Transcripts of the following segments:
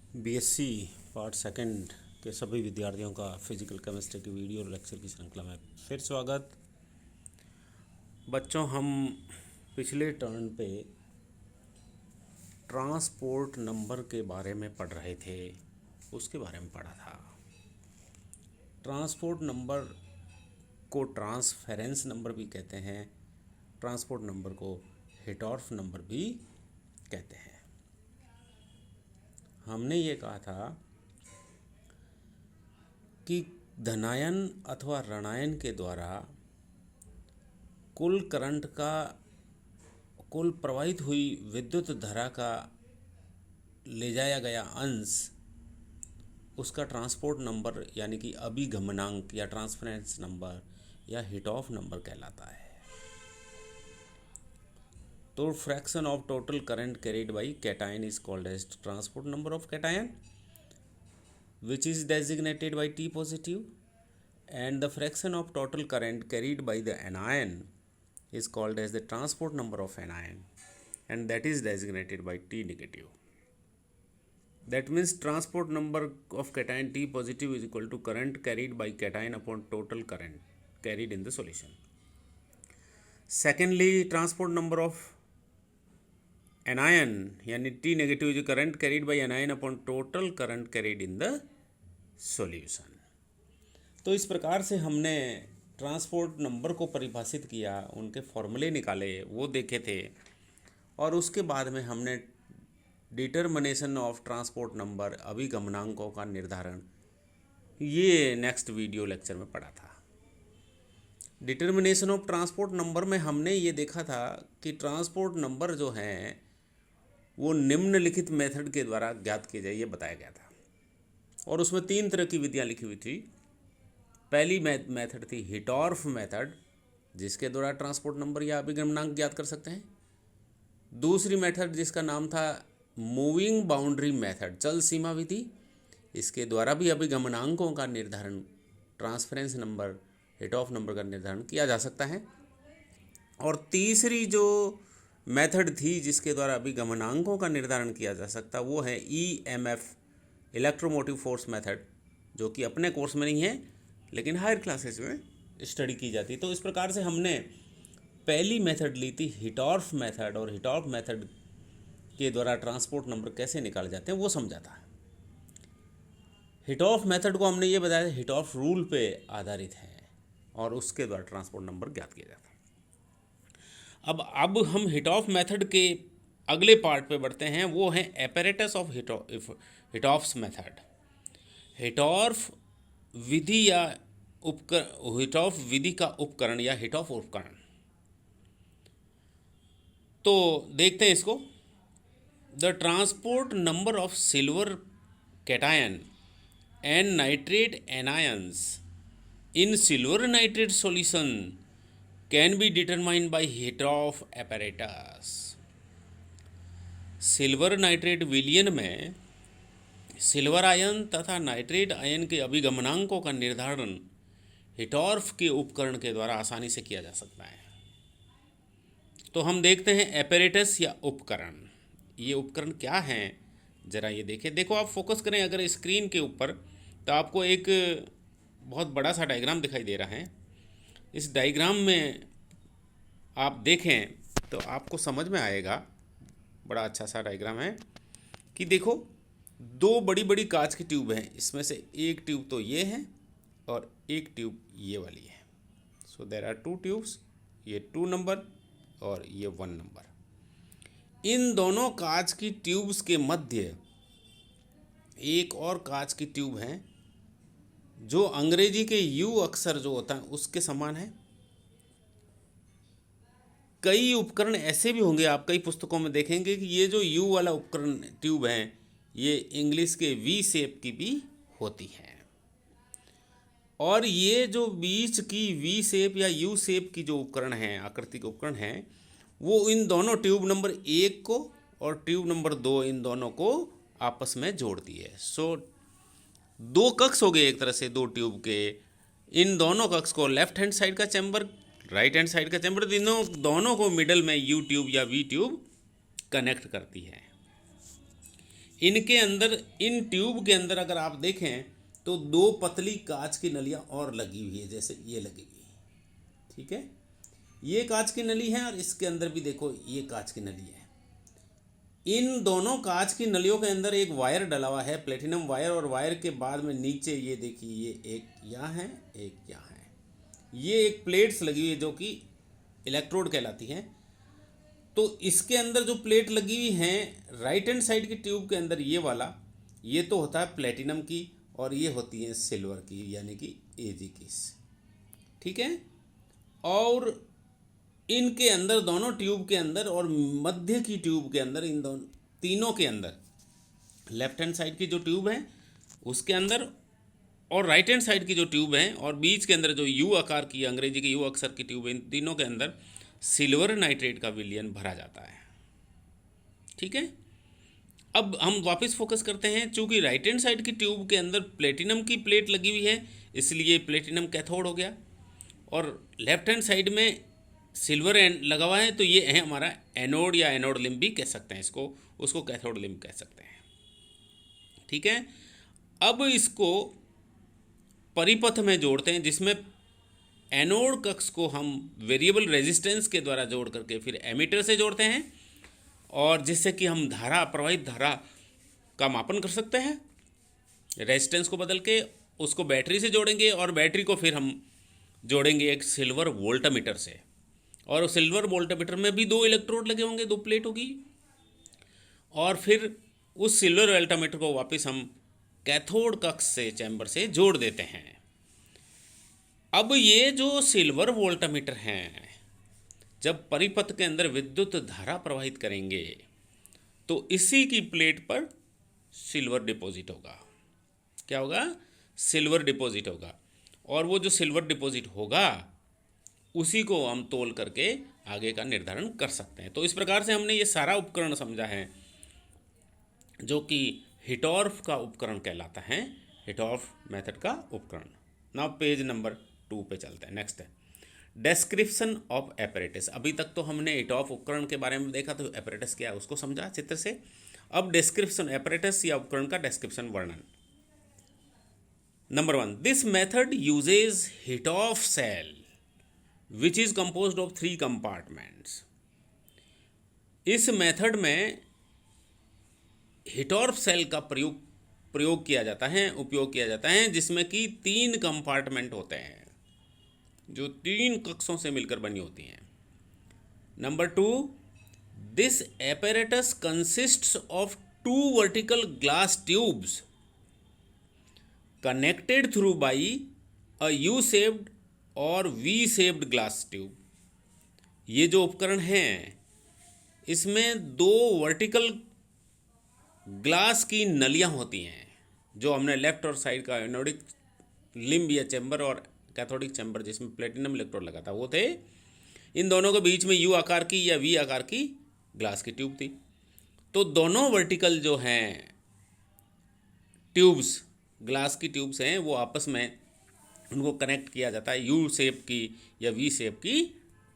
BSc part second के सभी विद्यार्थियों का फिजिकल केमिस्ट्री की वीडियो लेक्चर की श्रृंखला में फिर स्वागत। बच्चों, हम पिछले टर्न पे ट्रांसपोर्ट नंबर के बारे में पढ़ रहे थे, उसके बारे में पढ़ा था। ट्रांसपोर्ट नंबर को ट्रांसफेरेंस नंबर भी कहते हैं, ट्रांसपोर्ट नंबर को हिटॉर्फ नंबर भी कहते हैं। हमने ये कहा था कि धनायन अथवा ऋणायन के द्वारा कुल करंट का, कुल प्रवाहित हुई विद्युत धारा का ले जाया गया अंश उसका ट्रांसपोर्ट नंबर यानी कि अभिगमनांक या ट्रांसफरेंस नंबर या हिटॉफ नंबर कहलाता है। तो fraction of total current carried by cation is called as transport number of cation which is designated by T positive, and the fraction of total current carried by the anion is called as the transport number of anion, and that is designated by T negative. That means transport number of cation T positive is equal to current carried by cation upon total current carried in the solution. Secondly, transport number of anion यानी T negative is current carried by anion upon total current carried in the solution. तो इस प्रकार से हमने transport number को परिभाषित किया, उनके फॉर्मूले निकाले, वो देखे थे, और उसके बाद में हमने डिटर्मिनेशन ऑफ ट्रांसपोर्ट नंबर, अभिगमनांकों का निर्धारण, ये नेक्स्ट वीडियो लेक्चर में पढ़ा था। डिटर्मिनेशन ऑफ ट्रांसपोर्ट नंबर में हमने ये देखा था कि ट्रांसपोर्ट नंबर जो हैं वो निम्नलिखित मेथड के द्वारा ज्ञात किए जाए, ये बताया गया था। और उसमें 3 तरह की विधियां लिखी हुई थी। पहली मेथड थी हिटॉर्फ मेथड, जिसके द्वारा ट्रांसपोर्ट नंबर या अभिगमनांक ज्ञात कर सकते हैं। दूसरी मेथड जिसका नाम था मूविंग बाउंड्री मेथड, चल सीमा विधि, इसके द्वारा भी अभिगमनांकों का निर्धारण, ट्रांसफरेंस नंबर, हिटॉफ नंबर का निर्धारण किया जा सकता है। और तीसरी जो मेथड थी जिसके द्वारा अभिगमनांकों का निर्धारण किया जा सकता, वो है EMF, इलेक्ट्रोमोटिव फोर्स मेथड, जो कि अपने कोर्स में नहीं है लेकिन हायर क्लासेस में स्टडी की जाती है। तो इस प्रकार से हमने पहली मेथड ली थी हिटॉर्फ मेथड, और हिटॉर्फ मेथड के द्वारा ट्रांसपोर्ट नंबर कैसे निकाले जाते हैं वो समझा था। हिटॉर्फ मेथड को हमने ये बताया हिटॉर्फ रूल पे आधारित है और उसके द्वारा ट्रांसपोर्ट नंबर ज्ञात किया जाता है। अब हम हिटॉफ मेथड के अगले पार्ट पे बढ़ते हैं, वो है एपैरेटस ऑफ हिटॉफ्स मेथड। हिटॉर्फ विधि या हिटॉफ विधि का उपकरण या हिटॉफ उपकरण। तो देखते हैं इसको। The transport number of silver cation and nitrate anions in silver nitrate solution can be determined by Hittorf apparatus. Silver nitrate विलयन में सिल्वर आयन तथा नाइट्रेट आयन के अभिगमनांकों का निर्धारण हिटॉर्फ के उपकरण के द्वारा आसानी से किया जा सकता है। तो हम देखते हैं एपैरेटस या उपकरण। ये उपकरण क्या हैं, जरा ये देखें। देखो, आप फोकस करें अगर स्क्रीन के ऊपर, तो आपको एक बहुत बड़ा सा डायग्राम दिखाई दे रहा है। इस डायग्राम में आप देखें तो आपको समझ में आएगा, बड़ा अच्छा सा डायग्राम है कि देखो, 2 बड़ी बड़ी कांच की ट्यूब हैं। इसमें से एक ट्यूब तो ये है और एक ट्यूब ये वाली है। सो देयर आर 2 ट्यूब्स, ये 2 नंबर और ये 1 नंबर। इन दोनों कांच की ट्यूब्स के मध्य एक और कांच की ट्यूब है जो अंग्रेजी के यू अक्षर जो होता है उसके समान है। कई उपकरण ऐसे भी होंगे, आप कई पुस्तकों में देखेंगे कि ये जो यू वाला उपकरण ट्यूब है ये इंग्लिश के वी शेप की भी होती है, और ये जो बीच की वी शेप या यू शेप की जो उपकरण है, आकृति के उपकरण हैं, वो इन दोनों ट्यूब नंबर 1 को और ट्यूब नंबर 2, इन दोनों को आपस में जोड़ती है। सो 2 कक्ष हो गए एक तरह से 2 ट्यूब के। इन दोनों कक्ष को लेफ्ट हैंड साइड का चैम्बर, राइट हैंड साइड का चैम्बर, दोनों को मिडल में यू ट्यूब या वी ट्यूब कनेक्ट करती है। इनके अंदर, इन ट्यूब के अंदर अगर आप देखें तो दो पतली कांच की नलियां और लगी हुई है, जैसे ये लगी हुई है, ठीक है। ये कांच की नली है और इसके अंदर भी देखो ये कांच की नली है। इन दोनों कांच की नलियों के अंदर एक वायर डला हुआ है, प्लेटिनम वायर, और वायर के बाद में नीचे ये देखिए, ये एक यहाँ है, एक यहाँ है। ये एक प्लेट्स लगी हुई है जो कि इलेक्ट्रोड कहलाती हैं। तो इसके अंदर जो प्लेट लगी हुई हैं राइट हैंड साइड की ट्यूब के अंदर, ये वाला, ये तो होता है प्लेटिनम की, और ये होती है सिल्वर की, यानी कि एजी की, ठीक है। और इनके अंदर, दोनों ट्यूब के अंदर और मध्य की ट्यूब के अंदर, इन दोनों तीनों के अंदर, लेफ्ट हैंड साइड की जो ट्यूब है उसके अंदर और राइट हैंड साइड की जो ट्यूब है और बीच के अंदर जो यू आकार की, अंग्रेजी की यू अक्षर की ट्यूब है, इन तीनों के अंदर सिल्वर नाइट्रेट का विलयन भरा जाता है, ठीक है। अब हम वापस फोकस करते हैं। चूंकि राइट हैंड साइड की ट्यूब के अंदर प्लेटिनम की प्लेट लगी हुई है, इसलिए प्लेटिनम कैथोड हो गया, और लेफ्ट हैंड साइड में सिल्वर लगा हुआ है, तो ये है हमारा एनोड या एनोड लिम्ब भी कह सकते हैं इसको, उसको कैथोड लिम्ब कह सकते हैं, ठीक है। अब इसको परिपथ में जोड़ते हैं, जिसमें एनोड कक्ष को हम वेरिएबल रेजिस्टेंस के द्वारा जोड़ करके फिर एमीटर से जोड़ते हैं, और जिससे कि हम धारा, प्रवाहित धारा का मापन कर सकते हैं। रेजिस्टेंस को बदल के उसको बैटरी से जोड़ेंगे, और बैटरी को फिर हम जोड़ेंगे एक सिल्वर वोल्टमीटर से, और सिल्वर वोल्टमीटर में भी दो इलेक्ट्रोड लगे होंगे, दो प्लेट होगी, और फिर उस सिल्वर वोल्टमीटर को वापस हम कैथोड कक्ष से, चैम्बर से जोड़ देते हैं। अब ये जो सिल्वर वोल्टमीटर हैं, जब परिपथ के अंदर विद्युत धारा प्रवाहित करेंगे तो इसी की प्लेट पर सिल्वर डिपॉजिट होगा। क्या होगा? सिल्वर डिपॉजिट होगा, और वो जो सिल्वर डिपॉजिट होगा उसी को हम तोल करके आगे का निर्धारण कर सकते हैं। तो इस प्रकार से हमने ये सारा उपकरण समझा है जो कि हिटॉर्फ का उपकरण कहलाता है, हिटॉर्फ मेथड का उपकरण। नाउ पेज नंबर 2 पे चलते हैं। नेक्स्ट है डेस्क्रिप्शन ऑफ एपरेटस। अभी तक तो हमने हिटॉर्फ उपकरण के बारे में देखा, तो एपरेटस क्या है उसको समझा चित्र से। अब डिस्क्रिप्शन, एपरेटस या उपकरण का डिस्क्रिप्शन, वर्णन। Number 1, this method uses Hittorf cell which is composed of 3 compartments. इस मेथड में हिटॉर्फ सेल का प्रयोग किया जाता है, उपयोग किया जाता है, जिसमें कि 3 कंपार्टमेंट होते हैं जो 3 कक्षों से मिलकर बनी होती हैं। Number 2, this apparatus consists of 2 vertical glass tubes connected through by a you shaped और वी शेप्ड ग्लास ट्यूब। ये जो उपकरण हैं इसमें 2 वर्टिकल ग्लास की नलियां होती हैं, जो हमने लेफ्ट और साइड का एनोडिक लिम्ब या चैम्बर और कैथोडिक चैम्बर जिसमें प्लेटिनम इलेक्ट्रोड लगा था वो थे। इन दोनों के बीच में यू आकार की या वी आकार की ग्लास की ट्यूब थी। तो दोनों वर्टिकल जो हैं ट्यूब्स, ग्लास की ट्यूब्स हैं, वो आपस में उनको कनेक्ट किया जाता है यू शेप की या वी शेप की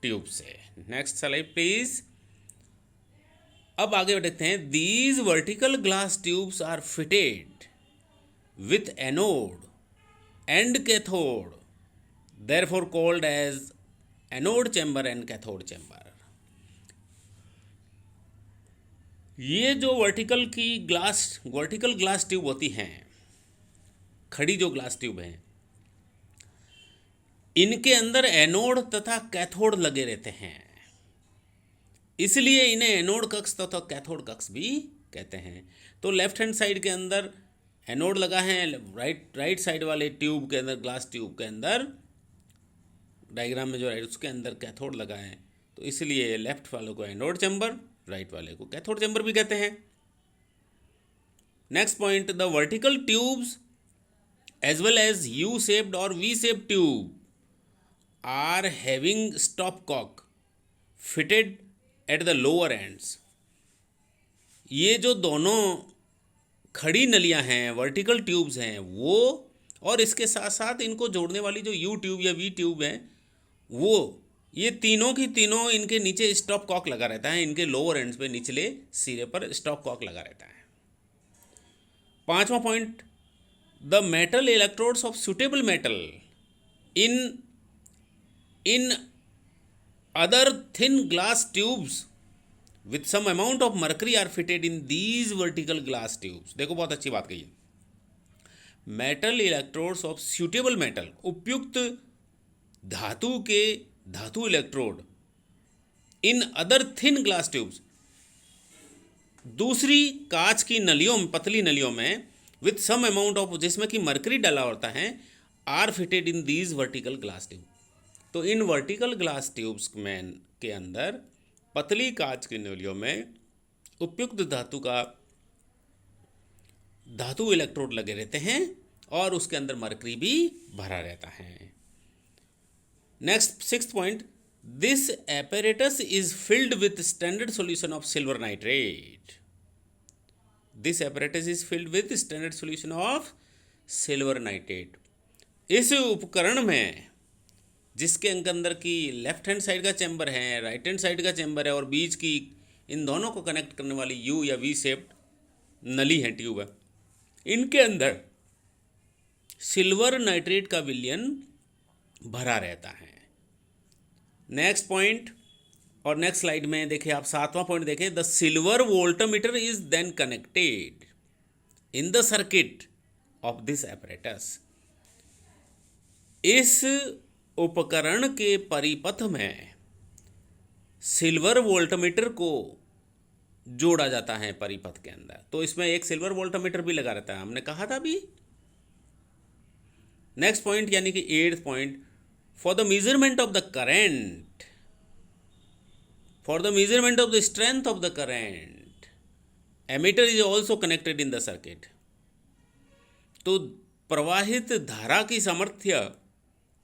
ट्यूब से। Next slide please. अब आगे बढ़ते हैं। These vertical glass tubes are fitted with anode and cathode, therefore called as anode chamber and cathode chamber। ये जो वर्टिकल ग्लास ट्यूब होती हैं, खड़ी जो ग्लास ट्यूब हैं, इनके अंदर एनोड तथा कैथोड लगे रहते हैं, इसलिए इन्हें एनोड कक्ष तथा कैथोड कक्ष भी कहते हैं। तो लेफ्ट हैंड साइड के अंदर एनोड लगा है, राइट साइड वाले ट्यूब के अंदर, ग्लास ट्यूब के अंदर, डायग्राम में जो है उसके अंदर कैथोड लगा है, तो इसलिए लेफ्ट वाले को एनोड चैम्बर, राइट वाले को कैथोड चैम्बर भी कहते हैं। Next point, the vertical tubes as well as U shaped और V shaped tube are having stop cock fitted at the lower ends. ये जो दोनों खड़ी नलियां हैं, वर्टिकल ट्यूब्स हैं, वो और इसके साथ साथ इनको जोड़ने वाली जो यू ट्यूब या वी ट्यूब है वो, ये तीनों की तीनों, इनके नीचे स्टॉप कॉक लगा रहता है, इनके लोअर एंड्स पे, निचले सिरे पर स्टॉप कॉक लगा रहता है। 5वां point, the metal electrodes of suitable metal in other thin glass tubes with some amount of mercury are fitted in these vertical glass tubes. देखो बहुत अच्छी बात कही है। Metal electrodes of suitable metal, उपयुक्त धातु electrode in other thin glass tubes, दूसरी कांच की नलियों में, पतली नलियों में, विथ सम अमाउंट ऑफ, जिसमें कि मर्करी डाला होता है, are fitted in these vertical glass tube. तो इन वर्टिकल ग्लास ट्यूब्स में के अंदर पतली कांच की नलियों में उपयुक्त धातु इलेक्ट्रोड लगे रहते हैं और उसके अंदर मर्करी भी भरा रहता है। Next 6th point, this apparatus is filled with standard solution of silver nitrate. This apparatus is filled with standard solution of silver nitrate. इस उपकरण में, जिसके अंदर की लेफ्ट हैंड साइड का चैम्बर है, राइट हैंड साइड का चैम्बर है और बीच की इन दोनों को कनेक्ट करने वाली यू या वी शेप्ड नली है, ट्यूब है, इनके अंदर सिल्वर नाइट्रेट का विलयन भरा रहता है। नेक्स्ट पॉइंट, और नेक्स्ट स्लाइड में देखिए आप 7वां पॉइंट देखिए, the silver voltmeter is then connected in the circuit of this apparatus. इस उपकरण के परिपथ में सिल्वर वोल्टमीटर को जोड़ा जाता है परिपथ के अंदर। तो इसमें एक सिल्वर वोल्टमीटर भी लगा रहता है, हमने कहा था अभी। नेक्स्ट पॉइंट यानी कि 8th point, for the measurement of the current, for the measurement of the strength of the current, ammeter is also connected in the circuit. तो प्रवाहित धारा की सामर्थ्य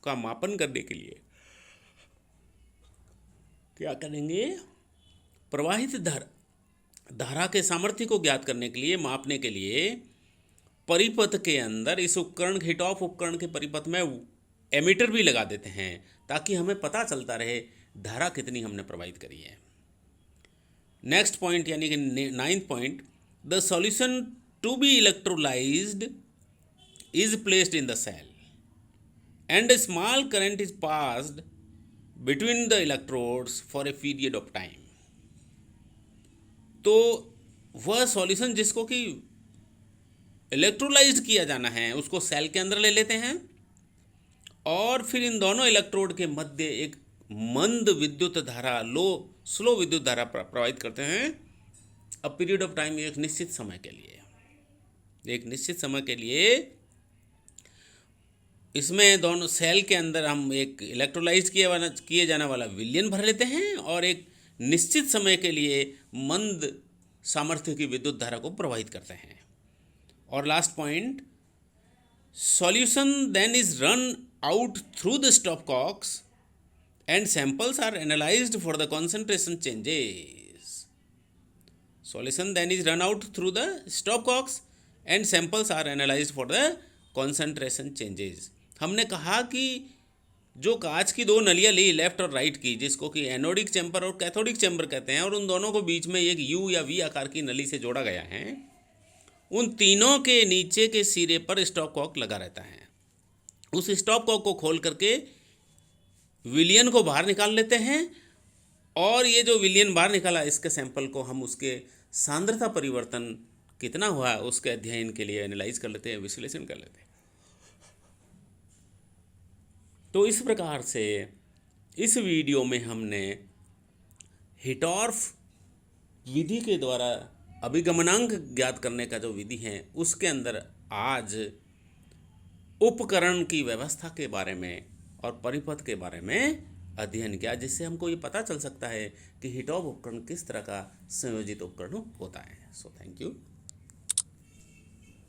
का मापन करने के लिए क्या करेंगे? प्रवाहित धारा के सामर्थ्य को ज्ञात करने के लिए, मापने के लिए परिपथ के अंदर इस उपकरण, हिट ऑफ उपकरण के परिपथ में एमीटर भी लगा देते हैं ताकि हमें पता चलता रहे धारा कितनी हमने प्रवाहित करी है। नेक्स्ट पॉइंट यानी कि 9th point, the solution to be electrolysed is placed in the cell and a small current is passed between the electrodes for a period of time। तो वह सॉल्यूशन जिसको कि इलेक्ट्रोलाइज्ड किया जाना है उसको सेल के अंदर ले लेते हैं और फिर इन दोनों इलेक्ट्रोड के मध्य एक मंद विद्युत धारा, स्लो विद्युत धारा प्रवाहित करते हैं अ पीरियड ऑफ टाइम, एक निश्चित समय के लिए। एक निश्चित समय के लिए इसमें दोनों सेल के अंदर हम एक इलेक्ट्रोलाइज किए जाने वाला विलयन भर लेते हैं और एक निश्चित समय के लिए मंद सामर्थ्य की विद्युत धारा को प्रवाहित करते हैं। और last point, solution then is run out through the stopcocks and samples are analysed for the concentration changes. Solution then is run out through the stopcocks and samples are analysed for the concentration changes. हमने कहा कि जो कांच की 2 नलियाँ ली, left और right की, जिसको कि एनोडिक चैम्बर और कैथोडिक चैम्बर कहते हैं, और उन दोनों को बीच में एक यू या वी आकार की नली से जोड़ा गया है, उन तीनों के नीचे के सिरे पर स्टॉपकॉक लगा रहता है। उस स्टॉपकॉक को खोल करके विलयन को बाहर निकाल लेते हैं और ये जो विलयन बाहर निकाला, इसके सैंपल को हम उसके सांद्रता परिवर्तन कितना हुआ उसके अध्ययन के लिए एनालाइज कर लेते हैं, विश्लेषण कर लेते हैं। तो इस प्रकार से इस वीडियो में हमने हिटॉर्फ विधि के द्वारा अभिगमनांक ज्ञात करने का जो विधि है उसके अंदर आज उपकरण की व्यवस्था के बारे में और परिपथ के बारे में अध्ययन किया, जिससे हमको ये पता चल सकता है कि हिटॉर्फ उपकरण किस तरह का संयोजित उपकरण होता है। So thank you.